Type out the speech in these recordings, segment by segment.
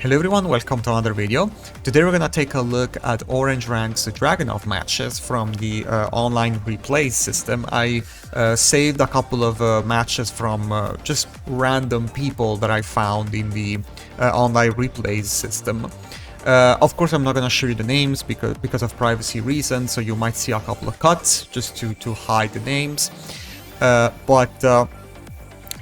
Hello everyone, welcome to another video. Today we're gonna take a look at Orange Rank's Dragunov matches from the online replay system. I saved a couple of matches from just random people that I found in the online replays system. Of course, I'm not gonna show you the names because of privacy reasons, so you might see a couple of cuts just to hide the names.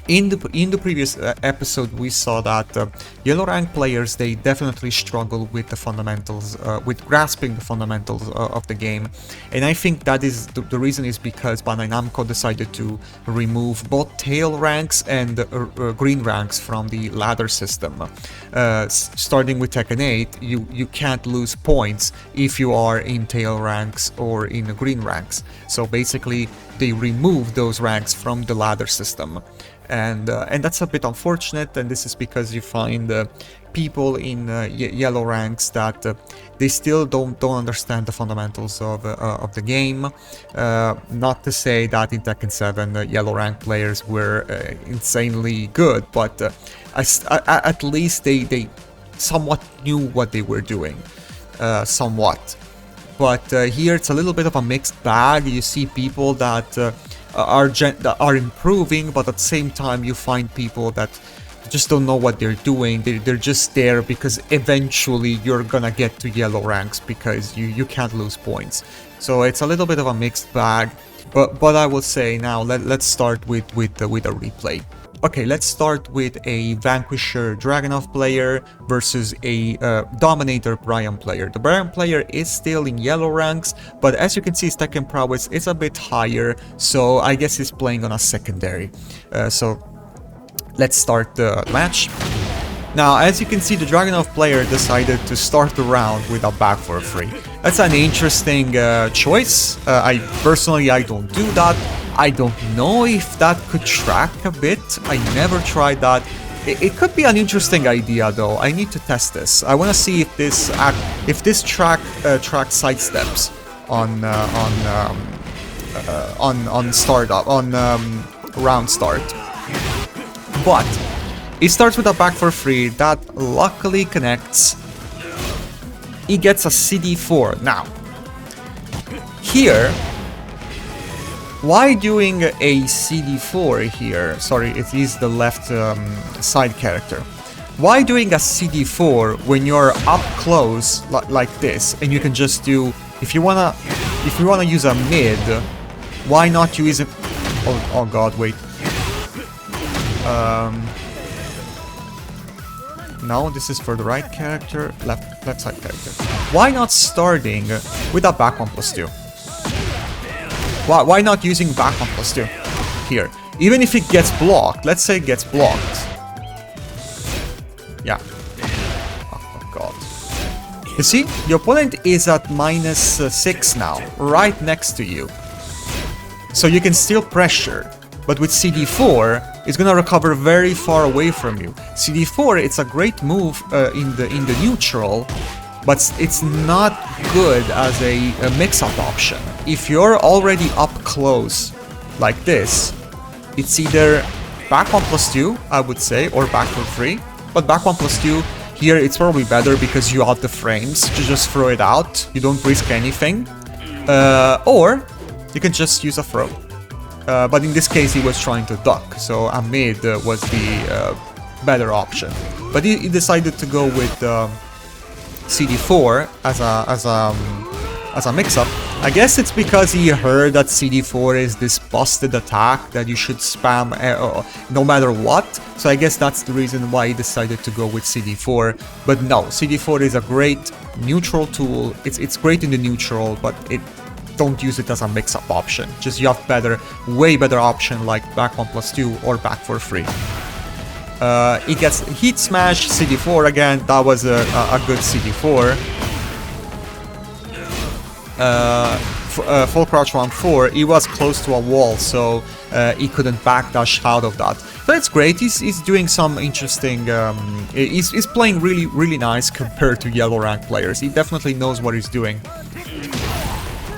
In the previous episode, we saw that yellow rank players, they definitely struggle with the fundamentals, with grasping the fundamentals of the game, and I think that is the reason is because Bandai Namco decided to remove both tail ranks and green ranks from the ladder system. Starting with Tekken 8, you can't lose points if you are in tail ranks or in the green ranks. So basically, they removed those ranks from the ladder system. And that's a bit unfortunate, and this is because you find people in yellow ranks that they still don't understand the fundamentals of the game. Not to say that in Tekken 7 yellow rank players were insanely good, but at least they somewhat knew what they were doing, somewhat. But here it's a little bit of a mixed bag. You see people that are improving, but at the same time you find people that just don't know what they're doing. They're just there because eventually you're gonna get to yellow ranks because you can't lose points. So it's a little bit of a mixed bag, but I will say now let's start with a replay. Okay, let's start with a Vanquisher Dragunov player versus a Dominator Brian player. The Brian player is still in yellow ranks, but as you can see, his Tekken prowess is a bit higher, so I guess he's playing on a secondary. So let's start the match. Now, as you can see, the Dragunov player decided to start the round with a back for free. That's an interesting choice. I don't do that. I don't know if that could track a bit. I never tried that. It could be an interesting idea though. I need to test this. I want to see if this track sidesteps on startup on round start. But he starts with a back for free that luckily connects. He gets a CD4. Now, here, why doing a CD4 here? Sorry, it is the left side character. Why doing a CD4 when you're up close like this, and you can just do, if you wanna use a mid, why not use it? Oh god, wait. No, this is for the right character, left side character. Why not starting with a back 1+2? Why not using back 1+2 here? Even if it gets blocked, let's say it gets blocked. Yeah. Oh god. You see, the opponent is at -6 now, right next to you. So you can still pressure, but with CD4, it's gonna recover very far away from you. CD4, it's a great move in the neutral, but it's not good as a mix-up option. If you're already up close like this, it's either back 1+2, I would say, or back for free. But back 1+2, here it's probably better because you have the frames to just throw it out. You don't risk anything. Or you can just use a throw. But in this case, he was trying to duck, so a mid was the better option. But he decided to go with CD4 as a mix-up. I guess it's because he heard that CD4 is this busted attack that you should spam no matter what. So I guess that's the reason why he decided to go with CD4. But no, CD4 is a great neutral tool. It's great in the neutral, but don't use it as a mix-up option. Just you have way better option like back 1+2 or back for free. He gets Heat Smash, CD4 again. That was a good CD4. Full crouch round 4. He was close to a wall, so he couldn't backdash out of that. But it's great. He's doing some interesting. He's playing really nice compared to yellow rank players. He definitely knows what he's doing.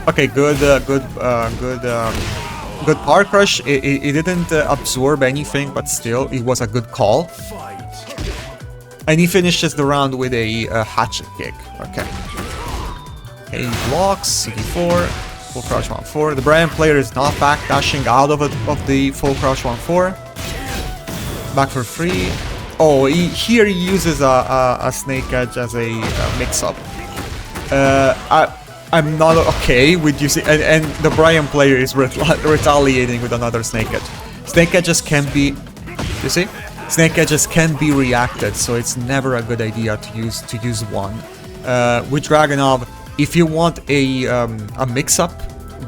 Okay, good power crush. It didn't absorb anything, but still, it was a good call. And he finishes the round with a hatchet kick. Okay. Okay, he blocks, CD4, full crouch 1-4. The Brian player is not backdashing out of the full crouch 1-4. Back for free. Oh, here he uses a snake edge as a mix-up. I'm not okay with using... And the Brian player is retaliating with another snake edge. Snake edges can be... You see? Snake edges can be reacted, so it's never a good idea to use one. With Dragunov, if you want a mix-up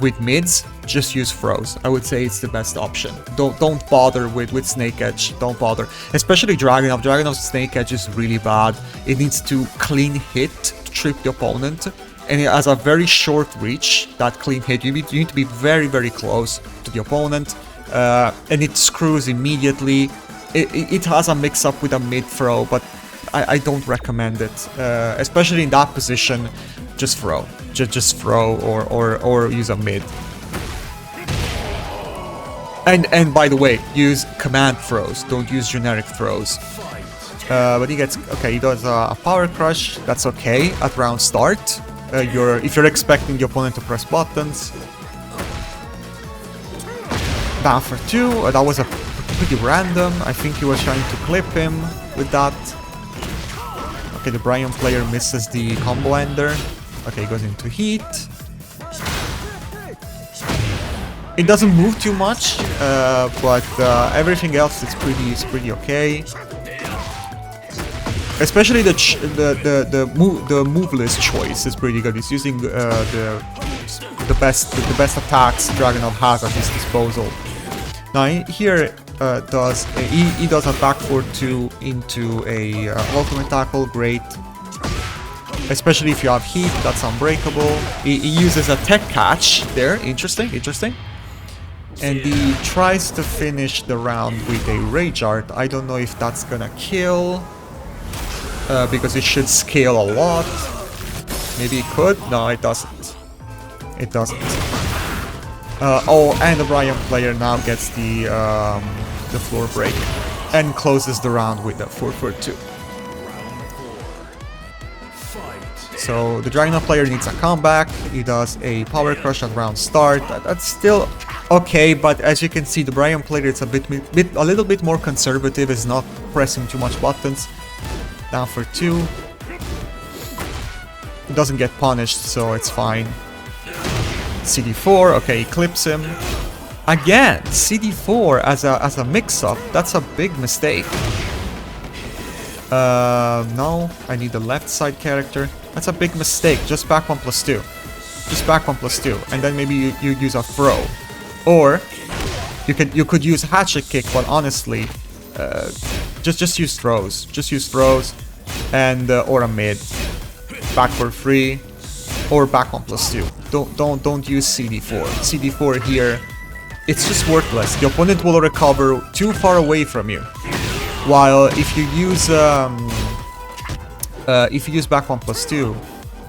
with mids, just use throws. I would say it's the best option. Don't bother with snake edge. Don't bother, especially Dragunov. Dragunov's snake edge is really bad. It needs to clean hit to trip the opponent, and it has a very short reach. That clean hit, you need to be very close to the opponent, and it screws immediately. It has a mix-up with a mid throw, but I don't recommend it, especially in that position. Just throw, just throw, or use a mid. And by the way, use command throws. Don't use generic throws. But he gets okay. He does a power crush. That's okay at round start. If you're expecting the opponent to press buttons. Down for 2. That was a pretty random. I think he was trying to clip him with that. Okay, the Brian player misses the combo ender. Okay, he goes into heat. It doesn't move too much, but everything else is pretty okay. Especially the moveless choice is pretty good. He's using the best attacks Dragunov has at his disposal. Now here he does a back 4-2 into a ultimate tackle. Great. Especially if you have heat, that's unbreakable. He uses a tech catch there. Interesting. And he tries to finish the round with a rage art. I don't know if that's gonna kill, because it should scale a lot. Maybe it could. No, it doesn't. It doesn't. Oh, and the Brian player now gets the floor break and closes the round with a 4-4-2. So the Dragunov player needs a comeback. He does a power crush at round start. That's still okay, but as you can see, the Brian player is a little bit more conservative. Is not pressing too much buttons. Down for 2. He doesn't get punished, so it's fine. CD4. Okay, he clips him. Again, CD4 as a mix-up. That's a big mistake. No, I need the left side character. That's a big mistake. Just back 1+2. Just back 1+2, and then maybe you use a throw, or you could use hatchet kick. But honestly, just use throws. Just use throws, and or a mid, back for free, or back 1+2. Don't use CD4. CD4 here, it's just worthless. The opponent will recover too far away from you. While if you use back 1+2,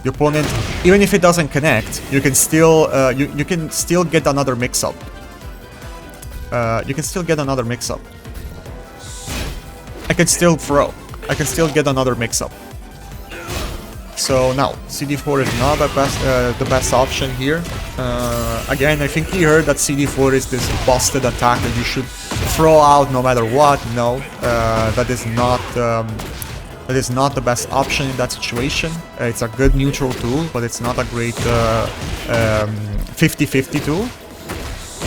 the opponent, even if it doesn't connect, you can still you can still get another mix-up. You can still get another mix-up. I can still throw. I can still get another mix-up. So now CD4 is not the best option here. Again, I think he heard that CD4 is this busted attack that you should throw out no matter what. No, that is not the best option in that situation. It's a good neutral tool, but it's not a great 50-50 tool.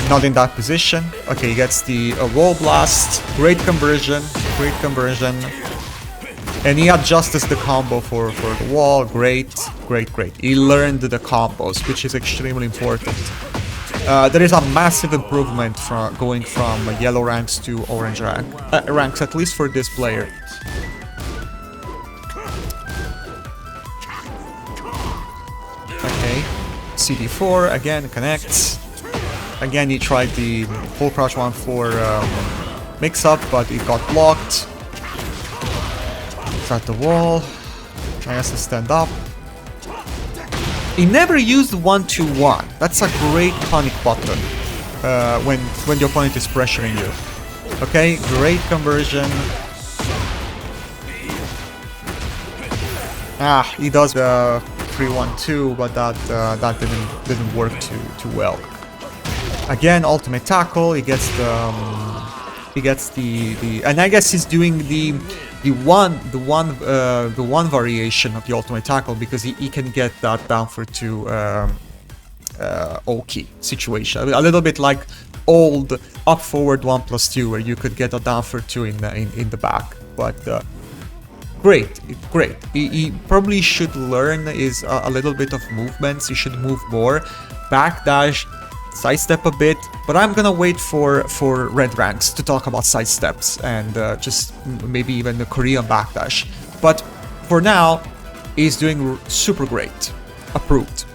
Not in that position. Okay, he gets the wall blast. Great conversion. Great conversion. And he adjusts the combo for the wall. Great. He learned the combos, which is extremely important. There is a massive improvement from going from yellow ranks to orange ranks, at least for this player. Okay, CD4 again connects. Again, he tried the full crouch 1-4 mix-up, but it got blocked. It's at the wall. He has to stand up. He never used 1-2-1. That's a great tonic button when the opponent is pressuring you. Okay, great conversion. He does 3-1-2, but that didn't work too well. Again, ultimate tackle. He gets the and I guess he's doing the one variation of the ultimate tackle, because he can get that down for 2 Oki situation, a little bit like old up forward 1+2, where you could get a down for 2 in the back. But great. He probably should learn is a little bit of movements. He should move more, backdash, sidestep a bit. But I'm gonna wait for red ranks to talk about sidesteps and just maybe even the Korean backdash. But for now, he's doing super great. Approved.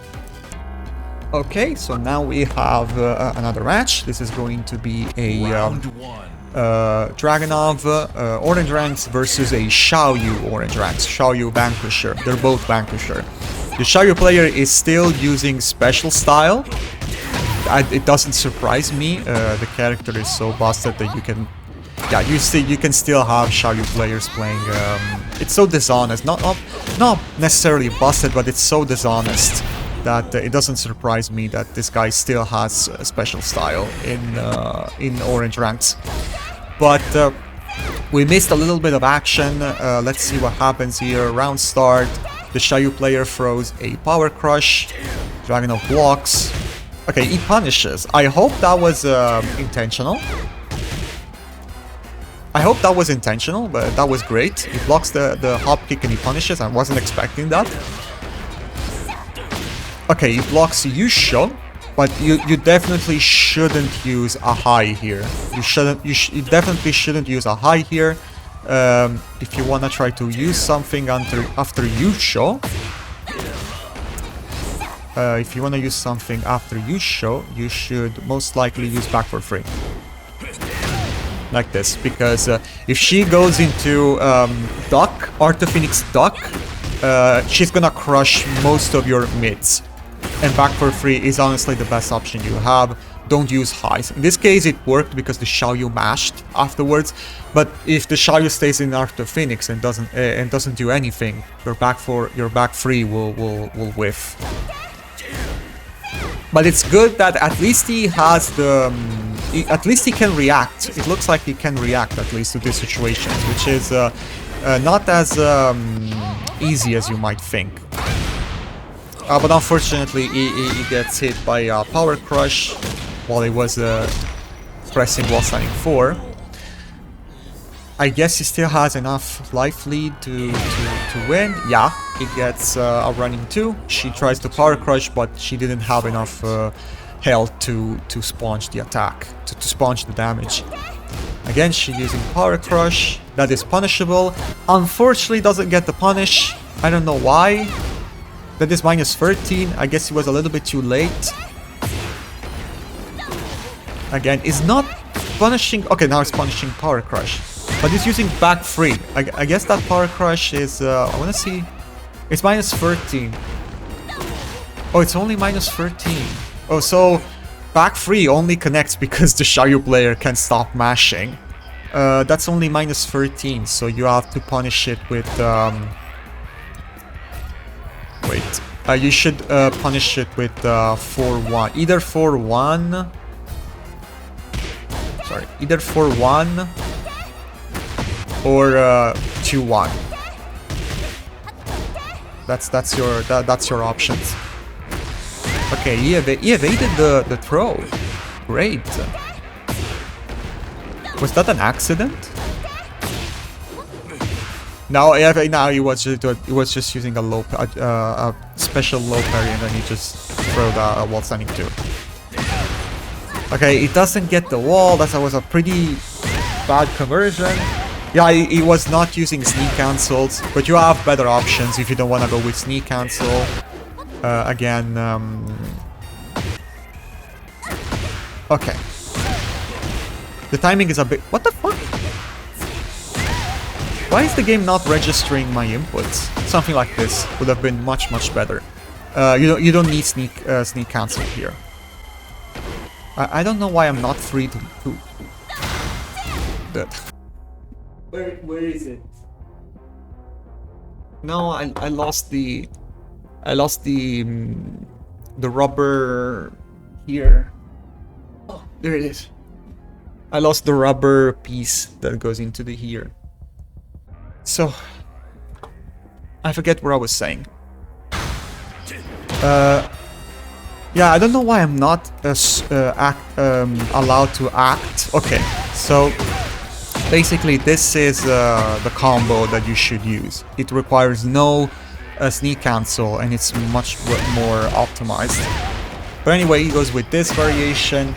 Okay, so now we have another match. This is going to be a Dragunov orange ranks versus a Xiaoyu orange ranks. Xiaoyu Vanquisher. They're both Vanquisher. The Xiaoyu player is still using special style. It doesn't surprise me. The character is so busted that you can, yeah, you can still have Xiaoyu players playing. It's so dishonest. Not necessarily busted, but it's so dishonest that it doesn't surprise me that this guy still has a special style in orange ranks. But we missed a little bit of action. Let's see what happens here. Round start. The Xiaoyu player throws a power crush. Dragunov blocks. Okay, he punishes. I hope that was intentional. I hope that was intentional, but that was great. He blocks the hop kick and he punishes. I wasn't expecting that. Okay, he blocks Yusho, but you definitely shouldn't use a high here. You definitely shouldn't use a high here. If you wanna try to use something after Yusho, you should most likely use back for free. Like this, because if she goes into duck, Art of Phoenix duck, she's gonna crush most of your mids. And back for free is honestly the best option you have. Don't use highs. In this case, it worked because the Xiaoyu mashed afterwards. But if the Xiaoyu stays in Art of Phoenix and doesn't do anything, your back free will whiff. But it's good that at least he has the. At least he can react. It looks like he can react at least to these situations, which is not as easy as you might think. But unfortunately, he gets hit by a power crush while he was pressing while standing 4. I guess he still has enough life lead to win. Yeah, he gets a running 2. She tries to power crush, but she didn't have enough health to sponge the attack, to sponge the damage. Again, she's using power crush. That is punishable. Unfortunately, doesn't get the punish. I don't know why. That is minus 13. I guess he was a little bit too late. Again, is not punishing. Okay, now it's punishing power crush, but he's using back free. I guess that power crush is. I want to see. It's minus 13. Oh, it's only minus 13. Oh, so back free only connects because the Xiaoyu player can stop mashing. That's only minus 13, so you have to punish it with. Wait, you should punish it with 4-1. Either 4-1. Sorry, either 4-1 or 2-1. That's your options. Okay, he evaded the throw. Great. Was that an accident? No, now he was just using a special low parry, and then he just threw the wall standing 2. Okay, it doesn't get the wall. That was a pretty bad conversion. Yeah, he was not using sneak cancels, but you have better options if you don't want to go with sneak cancel. Again, okay. The timing is a bit. What the fuck? Why is the game not registering my inputs? Something like this would have been much better. You don't need sneak cancel here. I don't know why I'm not free to that. Where is it? No, I lost the... I lost the rubber here. Oh, there it is. I lost the rubber piece that goes into the here. So, I forget what I was saying. Yeah, I don't know why I'm not allowed to act. Okay, so basically this is the combo that you should use. It requires no sneak cancel and it's much more optimized. But anyway, he goes with this variation.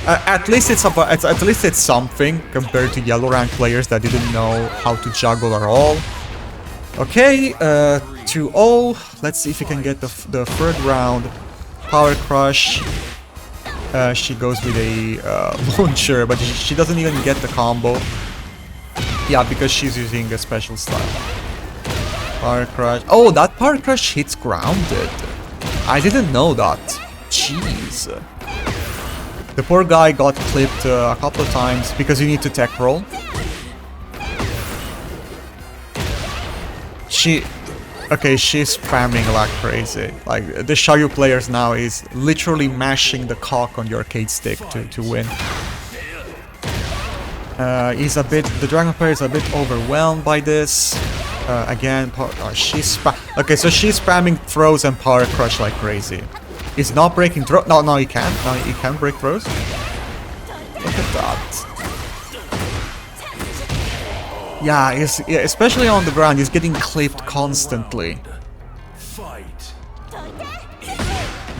At least it's something compared to yellow rank players that didn't know how to juggle at all. Okay, 2-0. Let's see if we can get the third round. Power Crush. She goes with a launcher, but she doesn't even get the combo. Yeah, because she's using a special style. Power Crush. Oh, that Power Crush hits grounded. I didn't know that. Jeez. The poor guy got clipped a couple of times because you need to tech roll. Okay, she's spamming like crazy. Like, the Xiaoyu players now is literally mashing the cock on your arcade stick to win. The Dragon player is a bit overwhelmed by this. Again, okay, so she's spamming throws and Power Crush like crazy. He's not breaking throws. No, he can't. No, he can't break throws. Look at that. Yeah, especially on the ground, he's getting clipped constantly.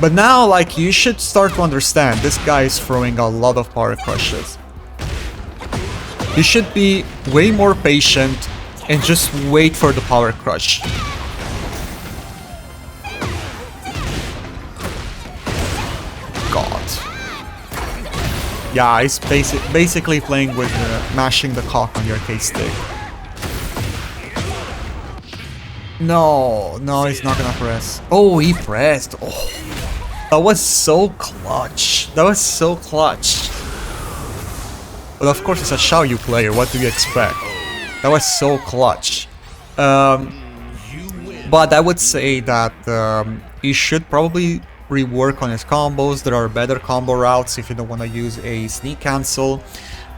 But now, like, you should start to understand, this guy is throwing a lot of Power Crushes. You should be way more patient and just wait for the Power Crush. God. Yeah, he's basically playing with mashing the cock on your arcade stick. No, he's not gonna press. Oh, he pressed. Oh, that was so clutch. That was so clutch. But of course, it's a Xiaoyu player. What do you expect? That was so clutch. But I would say that he should probably rework on his combos. There are better combo routes if you don't want to use a sneak cancel.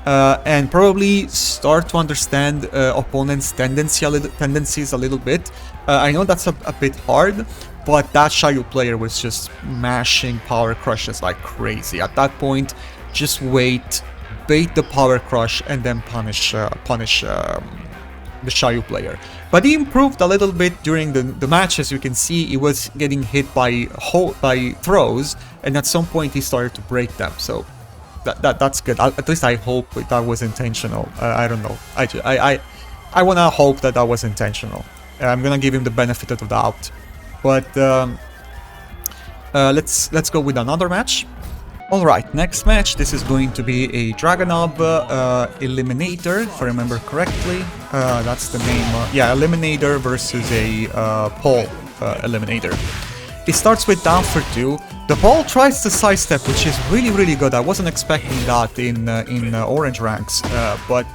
And probably start to understand opponents' tendencies a little bit. I know that's a bit hard, but that Xiaoyu player was just mashing Power Crushes like crazy. At that point, just wait, bait the Power Crush, and then punish the Xiaoyu player. But he improved a little bit during the match. As you can see, he was getting hit by throws, and at some point he started to break them. So that's good. At least I hope that was intentional. I don't know. I wanna hope that was intentional. I'm gonna give him the benefit of the doubt. But let's go with another match. Alright, next match. This is going to be a Dragunov Eliminator, if I remember correctly. That's the name. Yeah, Eliminator versus a Pole Eliminator. It starts with down for 2. The Pole tries to sidestep, which is really good. I wasn't expecting that in orange ranks, but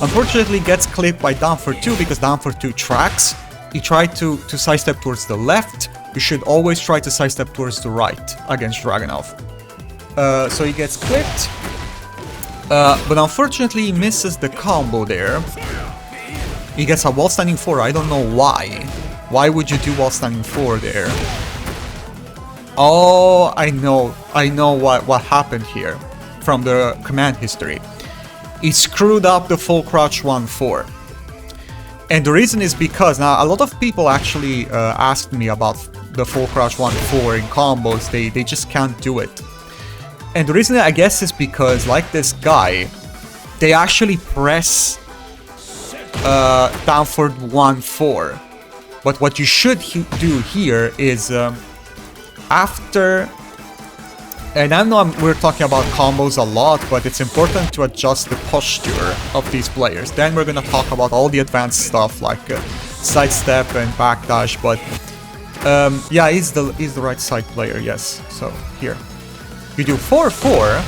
unfortunately gets clipped by down for 2 because down for 2 tracks. He tried to sidestep towards the left. You should always try to sidestep towards the right against Dragunov. So he gets clipped, but unfortunately he misses the combo there. He gets a wall standing 4. I don't know why. Why would you do wall standing 4 there? Oh, I know what happened here from the command history. He screwed up the full crouch 1-4. And the reason is because, now a lot of people actually asked me about the full crouch 1-4 in combos. They just can't do it. And the reason, I guess, is because, like this guy, they actually press down for 1-4. But what you should do here is after, and I know we're talking about combos a lot, but it's important to adjust the posture of these players. Then we're gonna talk about all the advanced stuff like sidestep and backdash. But yeah, he's the right side player. Yes. So here. You do 4-4,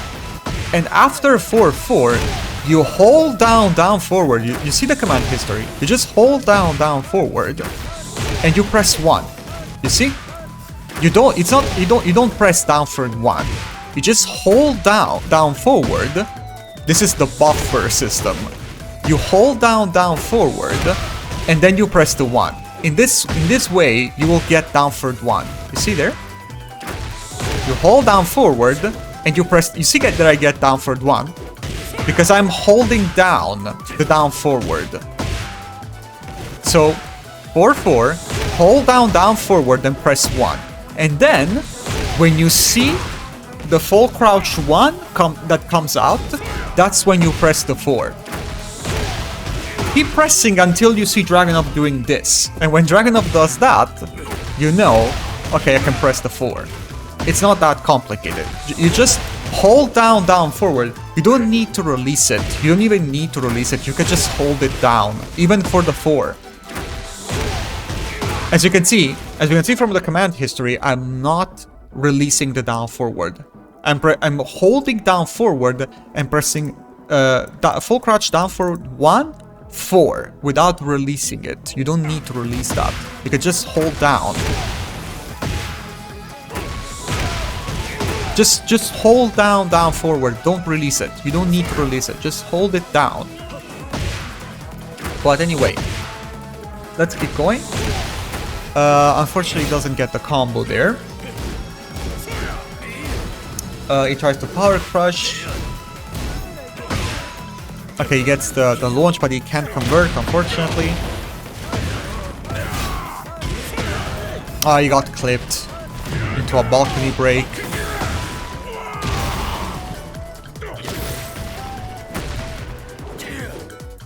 and after 4-4, you hold down forward. You see the command history. You just hold down forward, and you press 1. You see? You don't press down forward 1. You just hold down forward. This is the buffer system. You hold down forward, and then you press the 1. In this way, you will get down forward 1. You see there? You hold down forward, and you press. You see that I get down forward 1 because I'm holding down the down forward. So 4-4, hold down forward, and press 1. And then, when you see the full crouch 1 that comes out, that's when you press the 4. Keep pressing until you see Dragunov doing this. And when Dragunov does that, you know, okay, I can press the 4. It's not that complicated. You just hold down forward. You don't need to release it. You don't even need to release it. You can just hold it down, even for the 4. As you can see from the command history, I'm not releasing the down forward. I'm holding down forward and pressing full crouch down forward 1, 4 without releasing it. You don't need to release that. You can just hold down. Just hold down forward. Don't release it. You don't need to release it. Just hold it down. But anyway, let's keep going. Unfortunately, he doesn't get the combo there. He tries to power crush. Okay, he gets the launch, but he can't convert, unfortunately. Oh, he got clipped into a balcony break.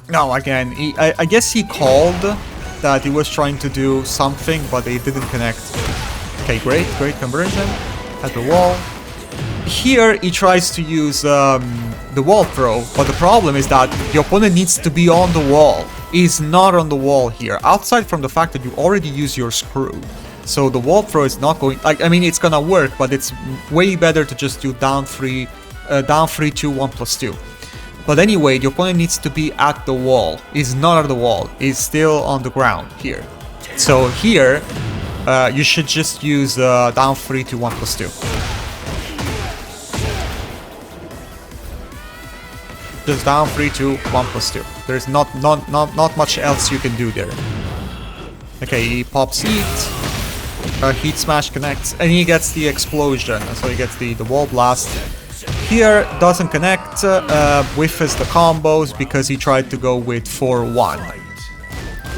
No, again, I guess he called that he was trying to do something, but it didn't connect. Okay, great conversion at the wall. Here he tries to use the wall throw, but the problem is that the opponent needs to be on the wall. He's not on the wall here, outside from the fact that you already use your screw. So the wall throw is not going, I mean, it's gonna work, but it's way better to just do down 3, 2, 1 plus 2. But anyway, the opponent needs to be at the wall. He's not at the wall. He's still on the ground here. So here, you should just use down 3 to 1 plus 2. Just down 3 to 1 plus 2. There's not much else you can do there. Okay, he pops heat. Heat smash connects, and he gets the explosion. So he gets the wall blast. Here doesn't connect, whiffs the combos because he tried to go with 4-1.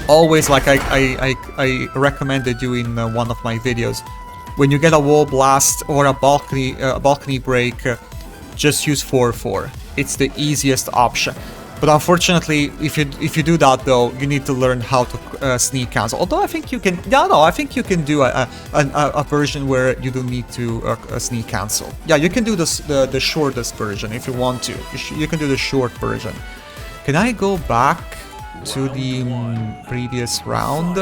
Always, like I recommended you in one of my videos, when you get a wall blast or a balcony break, just use 4-4. It's the easiest option. But unfortunately, if you do that though, you need to learn how to sneak cancel. Although I think you can, I think you can do a version where you don't need to sneak cancel. Yeah, you can do the shortest version if you want to. You can do the short version. Can I go back to the previous round?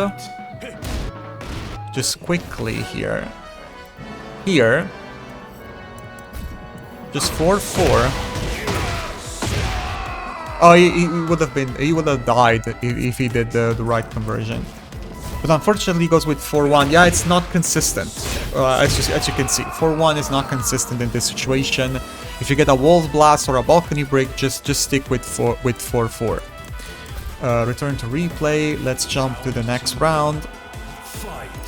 Just quickly here. Here. Just 4-4. Oh, he would have died if he did the right conversion. But unfortunately, he goes with 4-1. Yeah, it's not consistent. As you can see, 4-1 is not consistent in this situation. If you get a wall blast or a balcony break, just stick with 4-4. Return to replay. Let's jump to the next round.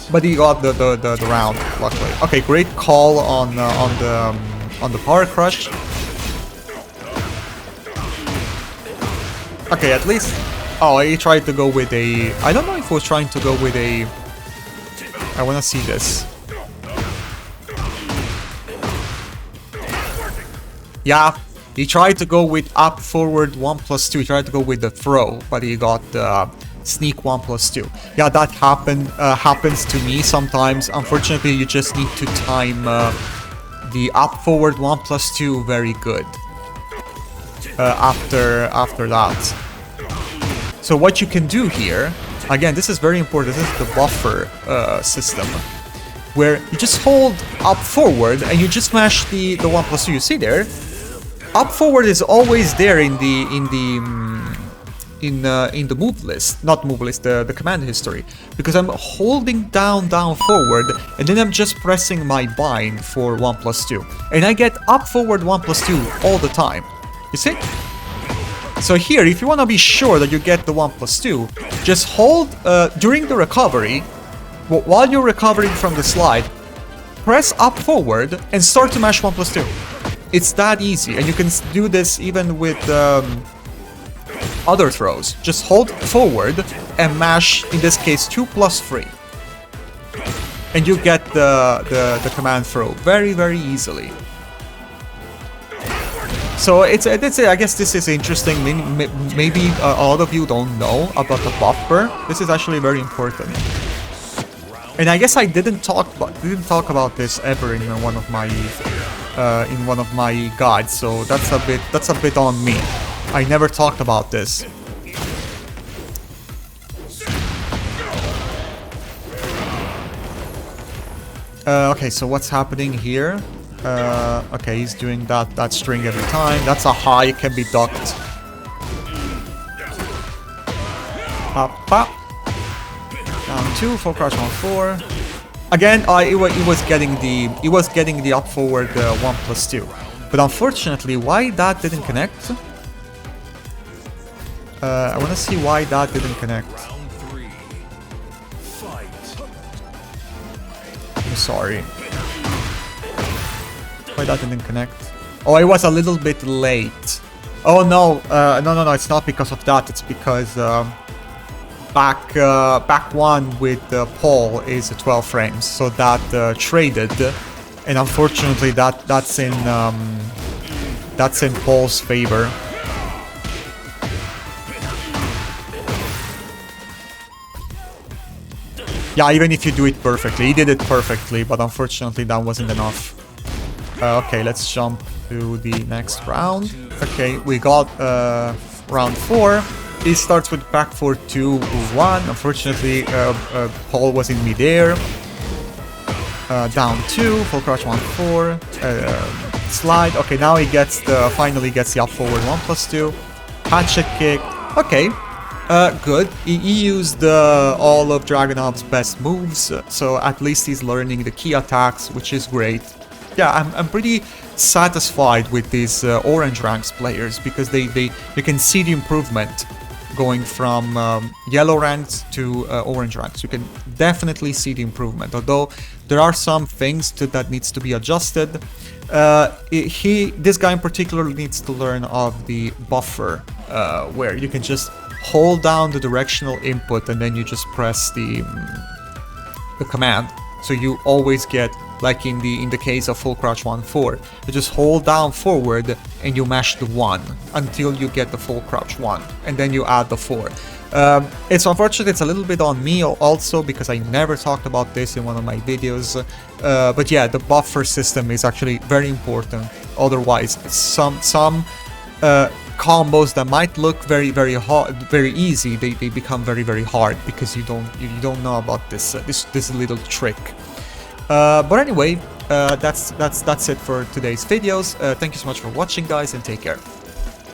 But he got the round, luckily. Okay, great call on the power crush. Okay, at least... Oh, he tried to go with a... I don't know if he was trying to go with a... I wanna see this. Yeah, he tried to go with up, forward, 1 plus 2. He tried to go with the throw, but he got the sneak 1 plus 2. Yeah, that happens to me sometimes. Unfortunately, you just need to time the up, forward, 1 plus 2 very good. After that. So what you can do here, again, this is very important. This is the buffer system, where you just hold up forward and you just smash the 1 plus 2. You see there, up forward is always there in the in the move list, not move list, the command history, because I'm holding down forward, and then I'm just pressing my bind for 1+2, and I get up forward 1+2 all the time. You see? So here, if you want to be sure that you get the 1+2, just hold during the recovery, while you're recovering from the slide, press up forward and start to mash 1+2. It's that easy, and you can do this even with other throws. Just hold forward and mash, in this case, 2+3. And you get the command throw very, very easily. So I guess this is interesting. Maybe a lot of you don't know about the buffer. This is actually very important. And I guess I didn't talk about this ever in one of my guides. So that's a bit on me. I never talked about this. Okay, so what's happening here? Okay, he's doing that string every time. That's a high, it can be ducked. Up, up. Down 2, full crouch 1-4. Again, it was getting the up forward 1+2. But unfortunately, why that didn't connect? I want to see why that didn't connect. I'm sorry. Why that didn't connect? Oh, it was a little bit late. Oh no, no, it's not because of that. It's because back one with Paul is 12 frames, so that traded, and unfortunately that's in Paul's favor. Yeah, even if you do it perfectly, he did it perfectly, but unfortunately that wasn't enough. Okay, let's jump to the next round. Okay, we got round 4. It starts with back 4-2-1. Unfortunately, Paul was in midair. Down 2, full crouch 1-4. Slide. Okay, now he gets finally gets the up forward 1+2. Hatchet kick. Okay. Good. He used all of Dragunov's best moves, so at least he's learning the key attacks, which is great. Yeah, I'm pretty satisfied with these orange ranks players, because you can see the improvement going from yellow ranks to orange ranks. You can definitely see the improvement, although there are some things that needs to be adjusted. This guy in particular needs to learn of the buffer, where you can just hold down the directional input and then you just press the command. So you always get, like in the case of full crouch 1-4, you just hold down forward and you mash the 1 until you get the full crouch 1, and then you add the 4. It's unfortunate, it's a little bit on me also, because I never talked about this in one of my videos. But yeah, the buffer system is actually very important. Otherwise, some combos that might look very hard, very easy, they become very hard, because you don't know about this little trick. But anyway, that's it for today's videos. Thank you so much for watching, guys, and take care.